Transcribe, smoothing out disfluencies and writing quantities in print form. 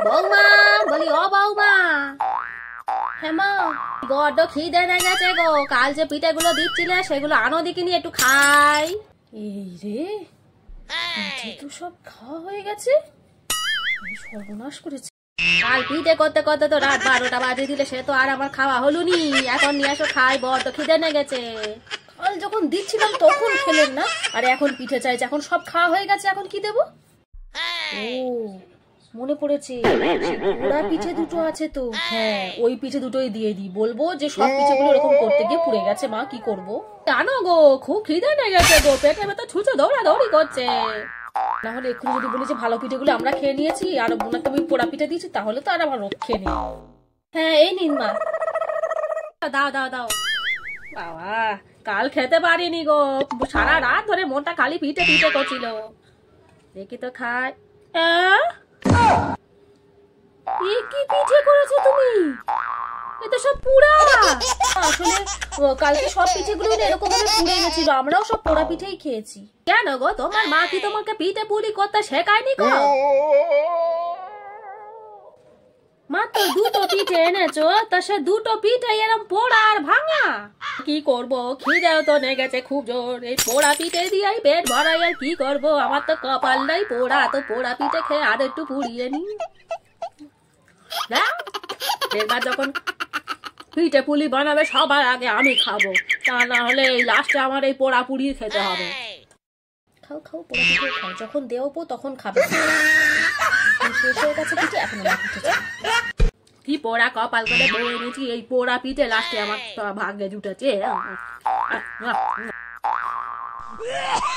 বৌমা, বলি ও বৌমা। হ্যাঁ মা, বড্ড খিদে লেগে গেছে গো। কাল যে পিঠেগুলো দিচ্ছিলে সেগুলো আনো দেখিনি, একটু খাই। এই রে, তো সব খাওয়া হয়ে গেছে। সর্বনাশ করেছে। কাল পিঠে করতে করতে তো রাত 12টা বাজে দিলে, সে তো আর আমার খাওয়া হলো নি। এখন নিয়ে আসো খাই, বড্ড খিদে লেগে গেছে। কাল যখন দিচ্ছিলাম তখন খেলেন না, আর এখন পিঠে চাইছে। এখন সব খাওয়া হয়ে গেছে, এখন কি দেবো? ও মনে পড়েছে, পোড়া পিঠে দুটো আছে তো। হ্যাঁ, ওই পিঠে দুটোই দিয়ে দিই। বলবো যে সব পিঠেগুলো এরকম করতে গিয়ে পুড়ে গেছে। মা কি করবো জানো গো, খুব খিদে লেগে গেছে গো। পেটে তো ছুঁচো দৌড়াদৌড়ি করছে। না হলে এক্ষুনি যদি বলি যে ভালো পিঠেগুলো আমরা খেয়ে নিয়েছি আর বোনাকে আমি পোড়া পিঠে দিয়েছি, তাহলে তো আর আমার রক্ষে নেই। হ্যাঁ এই নিন মা, দাও দাও দাও। বাবা, কাল খেতে পারিনি গো, সারা রাত ধরে মনটা খালি পিঠে পিঠে করছিল। দেখি তো খাই। কি পিঠে করেছো তুমি? এটা সব পুরা। আসলে কালকে সব পিঠেগুলো এরকম ভাবে পুড়ে গেছিল, আমরাও সব পোড়া পিঠেই খেয়েছি। কেন গো, তোমার মা কি তোমাকে পিঠে পুলি করতে শেখায়নি গো? মাত্র দুটো পিঠে এনেছো, তা সে দুটো পিঠে এরম পোড়া আর ভাঙা? কি করবো, খিদেও তো লেগেছে খুব জোর। এই পোড়া পিঠে দিয়েই পেট ভরাই, আর কি করবো? আমার তো কপাল নাই পোড়া, তো পোড়া পিঠে খেয়ে আর একটু পুড়িয়ে নি। এবার যখন পিঠে পুলি বানাবে সবার আগে আমি খাবো, তা না হলে এই লাস্টে আমার এই পোড়া পুড়ি খেতে হবে। খাও খাও, পোড়া পিঠে খাও, যখন দেবো তখন খাবে। শেষ হয়ে গেছে পিঠে, এখন কি পোড়া কপাল করে বয়ে নিয়েছি, এই পোড়া পিঠে লাস্টে আমার ভাগ্যে জুটেছে।